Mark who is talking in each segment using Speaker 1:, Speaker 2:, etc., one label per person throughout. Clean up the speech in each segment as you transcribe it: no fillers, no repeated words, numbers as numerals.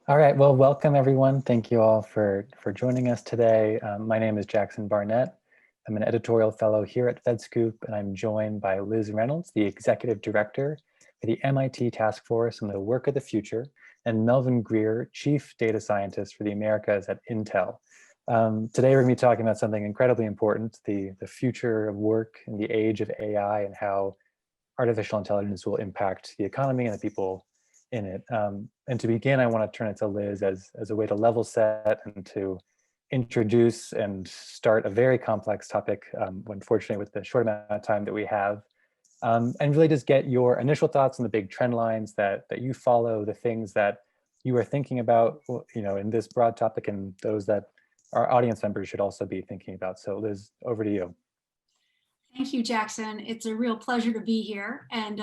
Speaker 1: All right, well, welcome everyone. Thank you all for joining us today. My name is Jackson Barnett. I'm an editorial fellow here at FedScoop, and I'm joined by Liz Reynolds, the executive director for the MIT Task Force on the Work of the Future, and Melvin Greer, chief data scientist for the Americas at Intel. Today we're going to be talking about something incredibly important, the future of work in the age of AI and how artificial intelligence will impact the economy and the people in it. And to begin, I want to turn it to Liz as a way to level set and to introduce and start a very complex topic, unfortunately with the short amount of time that we have, and really just get your initial thoughts on the big trend lines that you follow, the things that you are thinking about, in this broad topic, and those that our audience members should also be thinking about. So Liz, over to you.
Speaker 2: Thank you, Jackson. It's a real pleasure to be here. And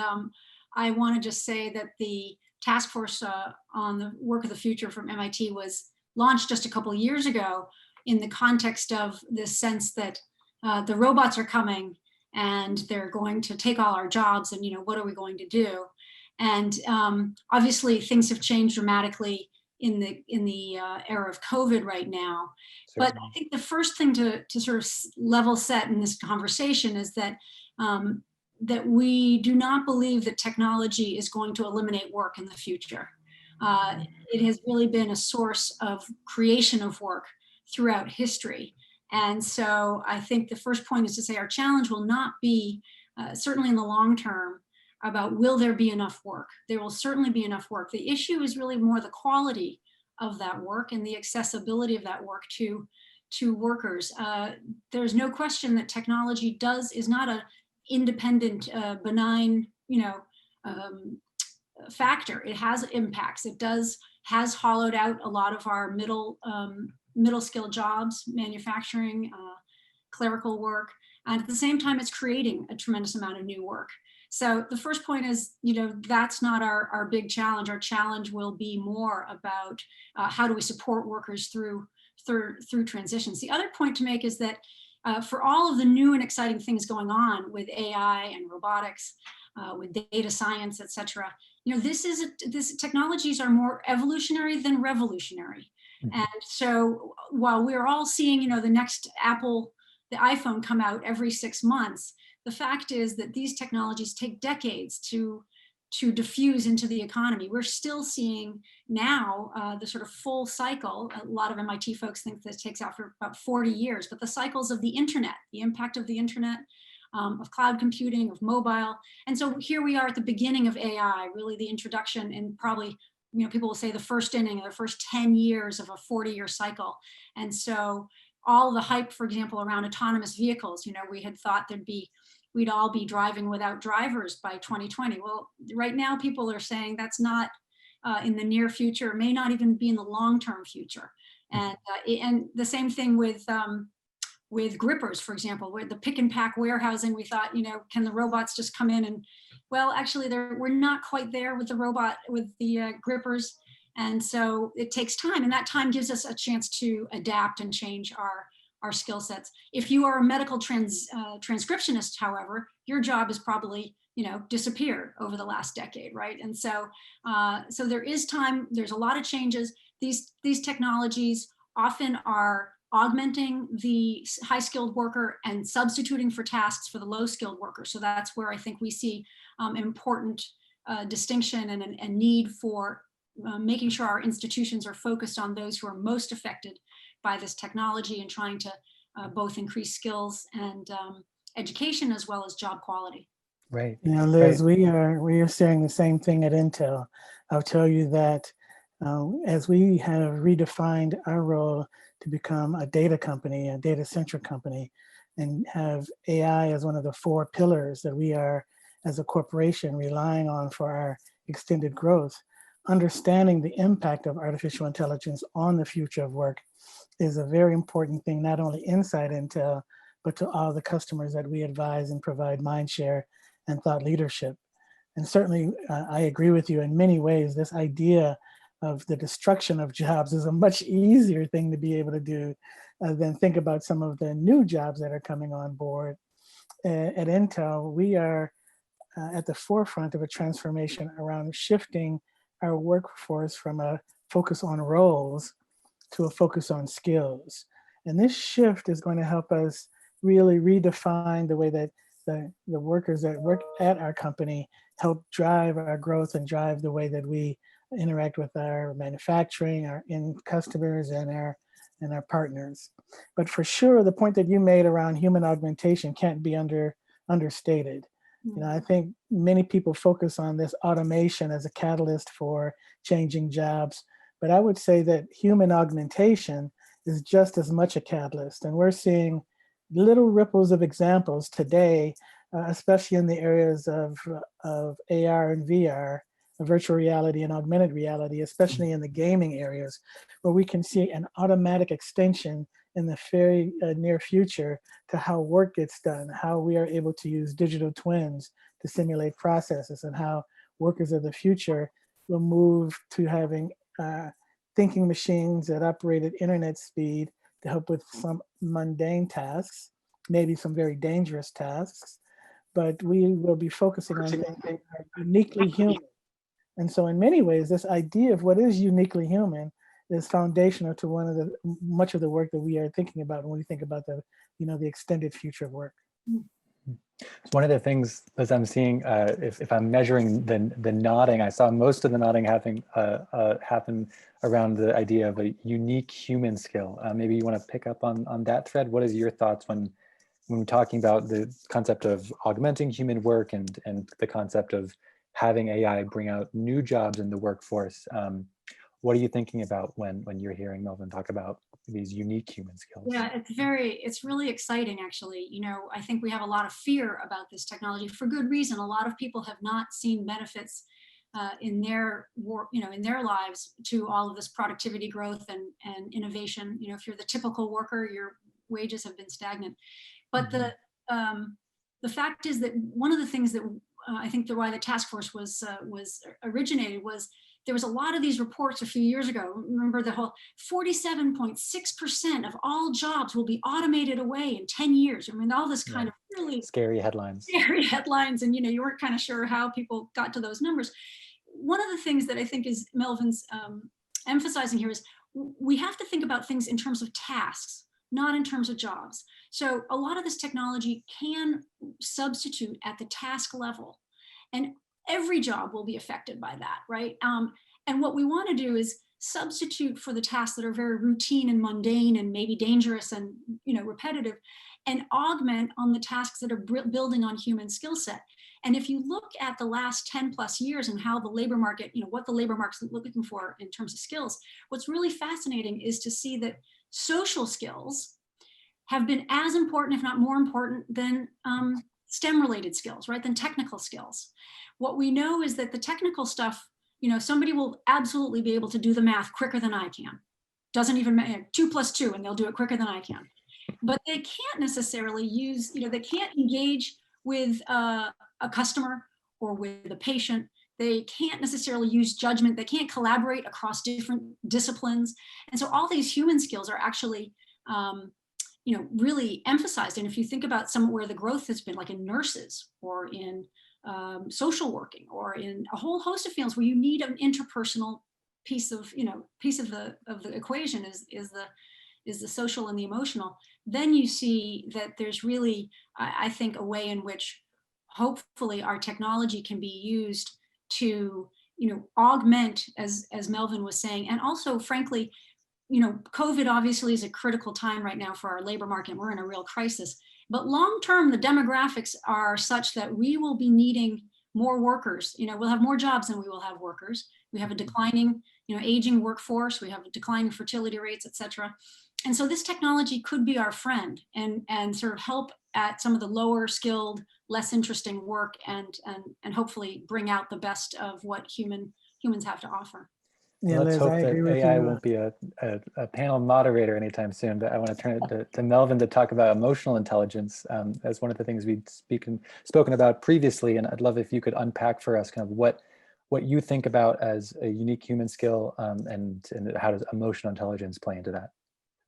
Speaker 2: I want to just say that the task force on the work of the future from MIT was launched just a couple of years ago in the context of this sense that the robots are coming and they're going to take all our jobs, and what are we going to do? And obviously things have changed dramatically in the era of COVID right now. Certainly. But I think the first thing to sort of level set in this conversation is that that we do not believe that technology is going to eliminate work in the future. It has really been a source of creation of work throughout history. And so I think the first point is to say our challenge will not be, certainly in the long term, about will there be enough work. There will certainly be enough work. The issue is really more the quality of that work and the accessibility of that work to workers. There's no question that technology is not an independent, benign, factor. It has impacts. It has hollowed out a lot of our middle skill jobs, manufacturing, clerical work, and at the same time, it's creating a tremendous amount of new work. So the first point is, that's not our big challenge. Our challenge will be more about how do we support workers through transitions. The other point to make is that for all of the new and exciting things going on with AI and robotics, with data science, et cetera, this technologies are more evolutionary than revolutionary. Mm-hmm. And so while we're all seeing, the next Apple, the iPhone come out every 6 months, the fact is that these technologies take decades to diffuse into the economy. We're still seeing now the sort of full cycle. A lot of MIT folks think this takes after about 40 years, but the cycles of the internet, the impact of the internet, of cloud computing, of mobile. And so here we are at the beginning of AI, really the introduction, and probably, people will say the first inning or the first 10 years of a 40-year cycle. And so all the hype, for example, around autonomous vehicles, we had thought we'd all be driving without drivers by 2020. Well, right now people are saying that's not in the near future, may not even be in the long-term future. And the same thing with grippers, for example, where the pick and pack warehousing, we thought, can the robots just come in and, well, actually we're not quite there with the grippers. And so it takes time, and that time gives us a chance to adapt and change our skill sets. If you are a medical transcriptionist, however, your job is probably, disappeared over the last decade, right? And so there is time, there's a lot of changes. These technologies often are augmenting the high-skilled worker and substituting for tasks for the low-skilled worker. So that's where I think we see important distinction and a need for making sure our institutions are focused on those who are most affected by this technology and trying to both increase skills and education as well as job quality.
Speaker 1: Right.
Speaker 3: Liz, right. we are saying the same thing at Intel. I'll tell you that as we have redefined our role to become a data company, a data-centric company, and have AI as one of the 4 pillars that we are as a corporation relying on for our extended growth, understanding the impact of artificial intelligence on the future of work is a very important thing, not only inside Intel, but to all the customers that we advise and provide mindshare and thought leadership. And certainly, I agree with you in many ways. This idea of the destruction of jobs is a much easier thing to be able to do than think about some of the new jobs that are coming on board. At Intel, we are at the forefront of a transformation around shifting our workforce from a focus on roles to a focus on skills. And this shift is going to help us really redefine the way that the workers that work at our company help drive our growth and drive the way that we interact with our manufacturing, our end customers, and our partners. But for sure, the point that you made around human augmentation can't be understated. You know, I think many people focus on this automation as a catalyst for changing jobs, but I would say that human augmentation is just as much a catalyst. And we're seeing little ripples of examples today, especially in the areas of AR and VR, virtual reality and augmented reality, especially in the gaming areas, where we can see an automatic extension in the very near future to how work gets done, how we are able to use digital twins to simulate processes, and how workers of the future will move to having thinking machines that operate at internet speed to help with some mundane tasks, maybe some very dangerous tasks, but we will be focusing on things that are uniquely human. And so in many ways, this idea of what is uniquely human is foundational to much of the work that we are thinking about when we think about the extended future of work.
Speaker 1: One of the things as I'm seeing, if I'm measuring the nodding, I saw most of the nodding happen around the idea of a unique human skill. Maybe you want to pick up on that thread. What is your thoughts when we're talking about the concept of augmenting human work and the concept of having AI bring out new jobs in the workforce? What are you thinking about when you're hearing Melvin talk about these unique human skills?
Speaker 2: Yeah, it's really exciting, actually. You know, I think we have a lot of fear about this technology for good reason. A lot of people have not seen benefits in their work, in their lives, to all of this productivity growth and innovation. You know, if you're the typical worker, your wages have been stagnant. But the fact is that one of the things that I think why the task force was originated was there was a lot of these reports a few years ago. Remember the whole 47.6% of all jobs will be automated away in 10 years. I mean, all this kind of really
Speaker 1: scary headlines.
Speaker 2: And you weren't kind of sure how people got to those numbers. One of the things that I think is Melvin's emphasizing here is we have to think about things in terms of tasks, not in terms of jobs. So a lot of this technology can substitute at the task level, and every job will be affected by that, right? And what we want to do is substitute for the tasks that are very routine and mundane and maybe dangerous and repetitive, and augment on the tasks that are building on human skill set. And if you look at the last 10 plus years and how the labor market, what the labor market's looking for in terms of skills, what's really fascinating is to see that social skills have been as important, if not more important, than STEM related skills, right? Than technical skills. What we know is that the technical stuff, somebody will absolutely be able to do the math quicker than I can. Doesn't even matter, 2 + 2, and they'll do it quicker than I can. But they can't necessarily use, they can't engage with a customer or with a patient. They can't necessarily use judgment. They can't collaborate across different disciplines. And so all these human skills are actually, really emphasized. And if you think about where the growth has been, like in nurses or in social working or in a whole host of fields where you need an interpersonal piece of the equation is the social and the emotional, then you see that there's really, I think, a way in which hopefully our technology can be used to augment, as Melvin was saying. And also, frankly, COVID obviously is a critical time right now for our labor market. We're in a real crisis. But long term, the demographics are such that we will be needing more workers. We'll have more jobs than we will have workers. We have a declining, aging workforce. We have declining fertility rates, et cetera. And so this technology could be our friend and sort of help at some of the lower skilled, less interesting work and hopefully bring out the best of what humans have to offer.
Speaker 3: Yeah,
Speaker 1: Let's
Speaker 3: Liz,
Speaker 1: hope
Speaker 3: I
Speaker 1: that
Speaker 3: agree with
Speaker 1: AI
Speaker 3: you.
Speaker 1: won't be a panel moderator anytime soon, but I want to turn it to Melvin to talk about emotional intelligence as one of the things we'd spoken about previously. And I'd love if you could unpack for us kind of what you think about as a unique human skill and how does emotional intelligence play into that?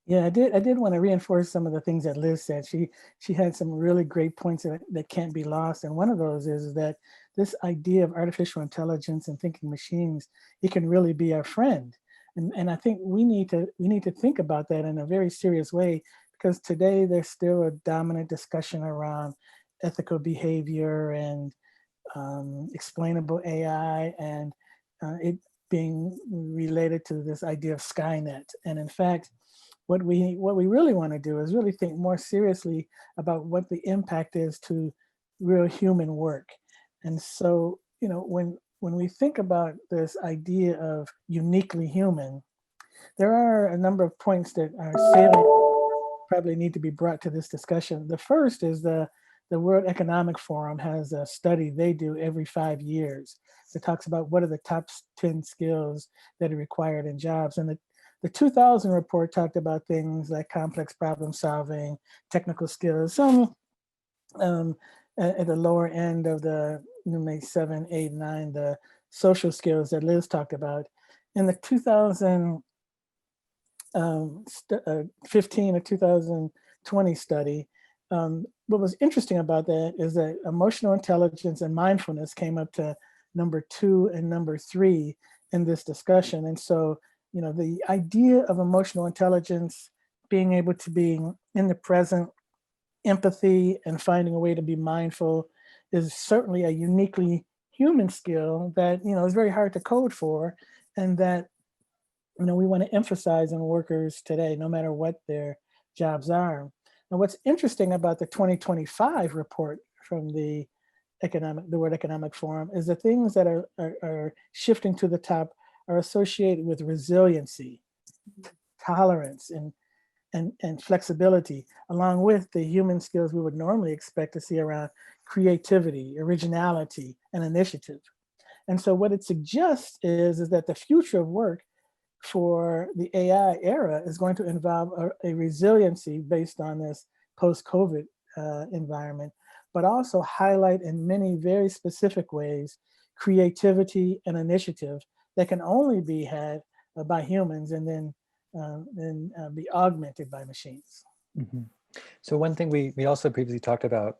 Speaker 3: Yeah, I did want to reinforce some of the things that Liz said. She had some really great points that can't be lost. And one of those is that this idea of artificial intelligence and thinking machines, it can really be our friend. And I think we need to think about that in a very serious way, because today there's still a dominant discussion around ethical behavior and explainable AI, and it being related to this idea of Skynet. And in fact, what we really want to do is really think more seriously about what the impact is to real human work. And so, when we think about this idea of uniquely human, there are a number of points that are salient, probably need to be brought to this discussion. The first is the World Economic Forum has a study they do every 5 years that talks about what are the top 10 skills that are required in jobs. And the 2000 report talked about things like complex problem solving, technical skills, some at the lower end of the maybe 7, 8, 9, the social skills that Liz talked about. In the 2015 or 2020 study, what was interesting about that is that emotional intelligence and mindfulness came up to number 2 and number 3 in this discussion. And so, the idea of emotional intelligence, being able to be in the present, empathy, and finding a way to be mindful, is certainly a uniquely human skill that, is very hard to code for, and that, we want to emphasize in workers today, no matter what their jobs are. And what's interesting about the 2025 report from the World Economic Forum is the things that are shifting to the top are associated with resiliency, tolerance, and flexibility, along with the human skills we would normally expect to see around creativity, originality, and initiative. And so what it suggests is that the future of work for the AI era is going to involve a resiliency based on this post-COVID environment, but also highlight in many very specific ways creativity and initiative that can only be had by humans and then be augmented by machines.
Speaker 1: Mm-hmm. So one thing we also previously talked about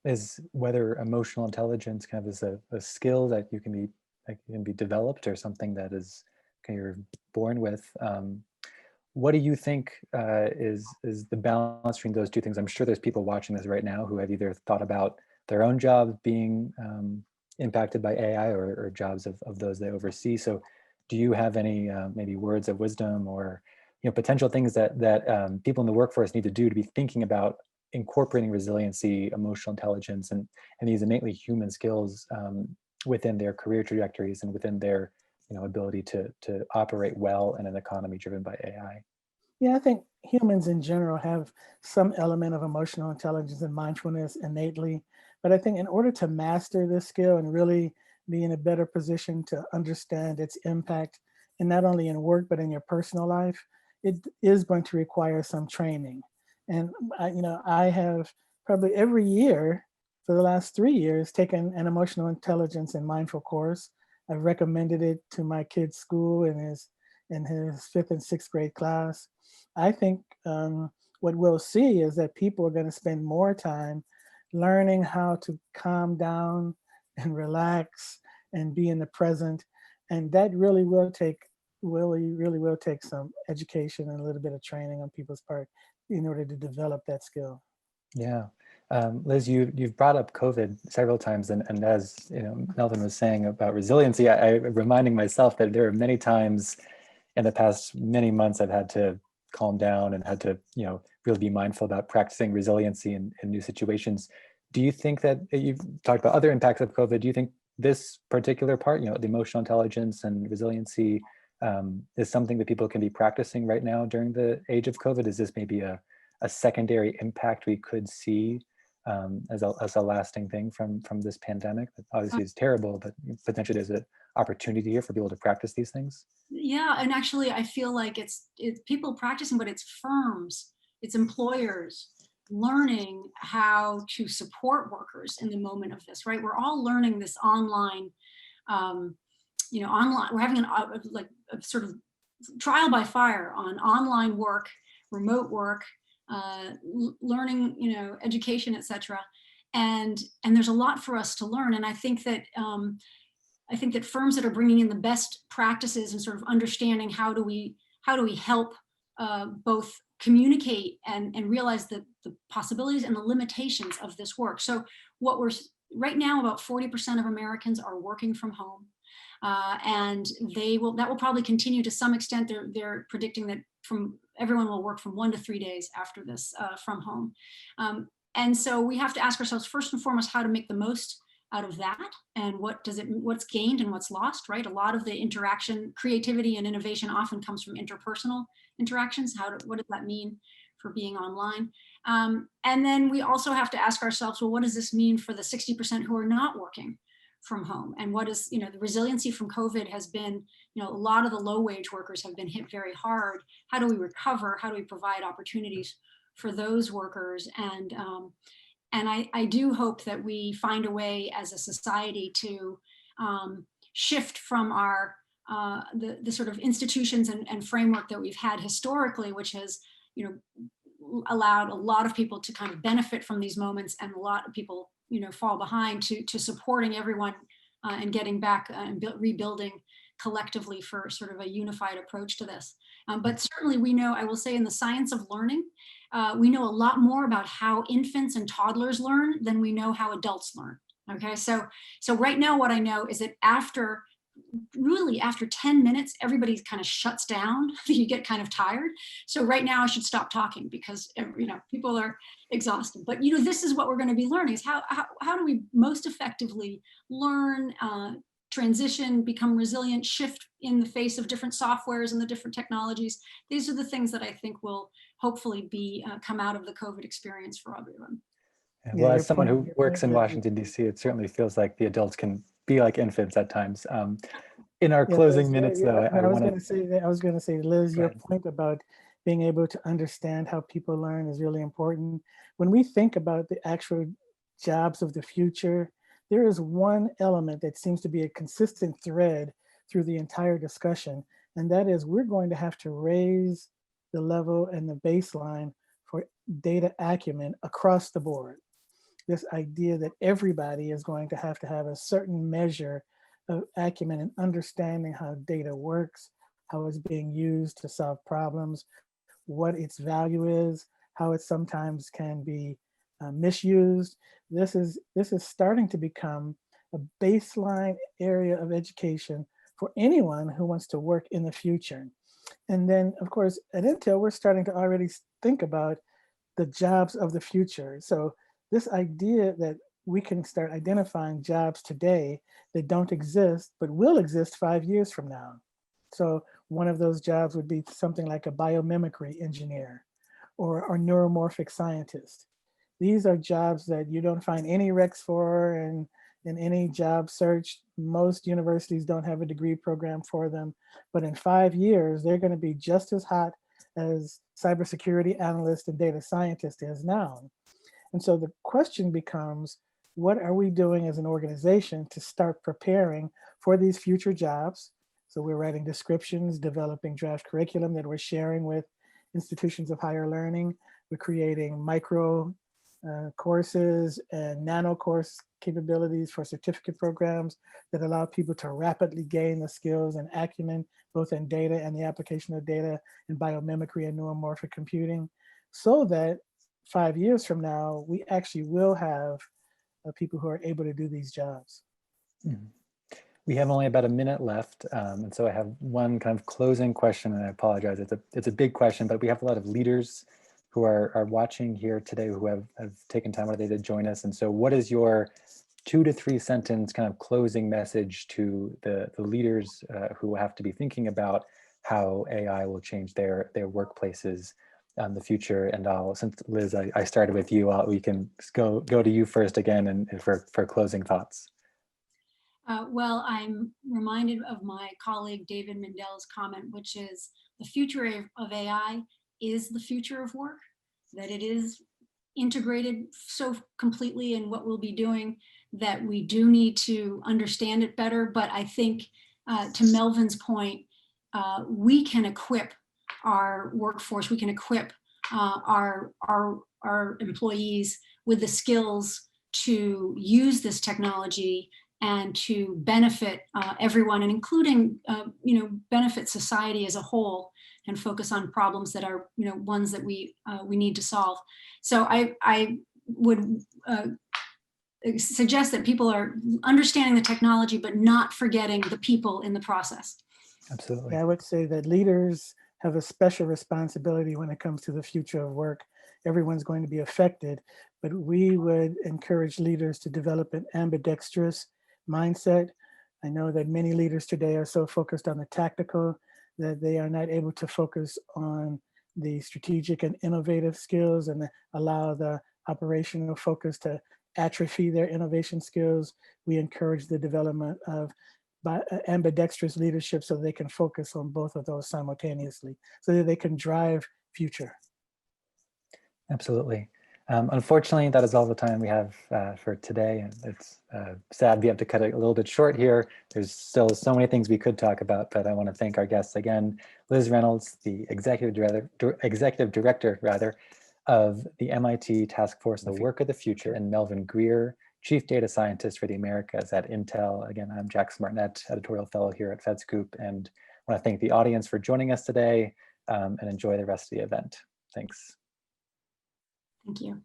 Speaker 1: is whether emotional intelligence kind of is a skill that can be developed, or something that is you're born with. What do you think is the balance between those two things? I'm sure there's people watching this right now who have either thought about their own jobs being impacted by AI, or jobs of those they oversee. So do you have any maybe words of wisdom, or potential things that people in the workforce need to do to be thinking about incorporating resiliency, emotional intelligence, and these innately human skills within their career trajectories and within their ability to operate well in an economy driven by AI?
Speaker 3: Yeah, I think humans in general have some element of emotional intelligence and mindfulness innately. But I think in order to master this skill and really be in a better position to understand its impact, and not only in work, but in your personal life, it is going to require some training. And I have probably every year for the last 3 years taken an emotional intelligence and mindful course. I've recommended it to my kid's school in his 5th and 6th grade class. I think what we'll see is that people are going to spend more time learning how to calm down and relax and be in the present. And that really will take some education and a little bit of training on people's part in order to develop that skill.
Speaker 1: Yeah. Liz, you've brought up COVID several times, and as Melvin was saying about resiliency, I'm reminding myself that there are many times in the past many months I've had to calm down and had to really be mindful about practicing resiliency in new situations. Do you think that you've talked about other impacts of COVID? Do you think this particular part, the emotional intelligence and resiliency, is something that people can be practicing right now during the age of COVID? Is this maybe a secondary impact we could see as a lasting thing from this pandemic? Obviously it's terrible, but potentially there's an opportunity here for people to practice these things.
Speaker 2: Yeah, and actually I feel like it's people practicing, but it's firms, it's employers learning how to support workers in the moment of this, right? We're all learning this online, online, we're having a sort of trial by fire on online work, remote work, learning, education, etc. And there's a lot for us to learn. And I think that I think that firms that are bringing in the best practices and sort of understanding how do we help both communicate and realize the possibilities and the limitations of this work. So what we're right now, about 40% of Americans are working from home. And that will probably continue to some extent. They're predicting that everyone will work from 1 to 3 days after this from home. And so we have to ask ourselves first and foremost how to make the most out of that, and what's gained and what's lost, right? A lot of the interaction, creativity, and innovation often comes from interpersonal interactions. What does that mean for being online? And then we also have to ask ourselves, well, what does this mean for the 60% who are not working from home? And what is, the resiliency from COVID has been, a lot of the low wage workers have been hit very hard. How do we recover? How do we provide opportunities for those workers? And I do hope that we find a way as a society to shift from the sort of institutions and framework that we've had historically, which has, allowed a lot of people to kind of benefit from these moments, and a lot of people, fall behind, to supporting everyone and getting back and rebuilding collectively for sort of a unified approach to this. But certainly we know, I will say, in the science of learning, we know a lot more about how infants and toddlers learn than we know how adults learn. Okay, so right now what I know is that after 10 minutes, everybody kind of shuts down. You get kind of tired. So right now I should stop talking because people are exhausted. But this is what we're going to be learning, is how do we most effectively learn, transition, become resilient, shift in the face of different softwares and the different technologies. These are the things that I think will hopefully be come out of the COVID experience for everyone.
Speaker 1: Well, as someone who works in Washington, D.C., it certainly feels like the adults can be like infants at times. In our closing minutes, though,
Speaker 3: I was going to say, Liz, your point about being able to understand how people learn is really important. When we think about the actual jobs of the future, there is one element that seems to be a consistent thread through the entire discussion, and that is we're going to have to raise the level and the baseline for data acumen across the board. This idea that everybody is going to have a certain measure of acumen and understanding how data works, how it's being used to solve problems, what its value is, how it sometimes can be misused. This is starting to become a baseline area of education for anyone who wants to work in the future. And then, of course, at Intel, we're starting to already think about the jobs of the future. So this idea that we can start identifying jobs today that don't exist, but will exist 5 years from now. So one of those jobs would be something like a biomimicry engineer or neuromorphic scientist. These are jobs that you don't find any recs for and in any job search. Most universities don't have a degree program for them, but in 5 years, they're going to be just as hot as cybersecurity analyst and data scientist is now. And so the question becomes, what are we doing as an organization to start preparing for these future jobs? So we're writing descriptions, developing draft curriculum that we're sharing with institutions of higher learning. We're creating micro courses and nano course capabilities for certificate programs that allow people to rapidly gain the skills and acumen, both in data and the application of data in biomimicry and neuromorphic computing, so that 5 years from now, we actually will have people who are able to do these jobs.
Speaker 1: Mm-hmm. We have only about a minute left, and so I have one kind of closing question, and I apologize. It's a big question, but we have a lot of leaders who are watching here today who have taken time out of their day to join us. And so what is your 2 to 3 sentence kind of closing message to the leaders who have to be thinking about how AI will change their workplaces in the future? And since Liz, I started with you, we can go to you first again and for closing thoughts.
Speaker 2: Well, I'm reminded of my colleague David Mendel's comment, which is the future of AI is the future of work, that it is integrated so completely in what we'll be doing that we do need to understand it better. But I think to Melvin's point, we can equip our workforce, we can equip our employees with the skills to use this technology and to benefit everyone, and including, benefit society as a whole, and focus on problems that are, ones that we need to solve. So I would suggest that people are understanding the technology, but not forgetting the people in the process.
Speaker 1: Absolutely.
Speaker 3: Yeah, I would say that leaders have a special responsibility when it comes to the future of work. Everyone's going to be affected, but we would encourage leaders to develop an ambidextrous mindset. I know that many leaders today are so focused on the tactical that they are not able to focus on the strategic and innovative skills, and allow the operational focus to atrophy their innovation skills. We encourage the development of ambidextrous leadership so they can focus on both of those simultaneously, so that they can drive future.
Speaker 1: Absolutely. Unfortunately, that is all the time we have for today. And it's sad we have to cut it a little bit short here. There's still so many things we could talk about, but I want to thank our guests again, Liz Reynolds, the executive director of the MIT Task Force on the Work of the Future, and Melvin Greer, Chief Data Scientist for the Americas at Intel. Again, I'm Jackson Barnett, Editorial Fellow here at FedScoop, and I want to thank the audience for joining us today, and enjoy the rest of the event. Thanks.
Speaker 2: Thank you.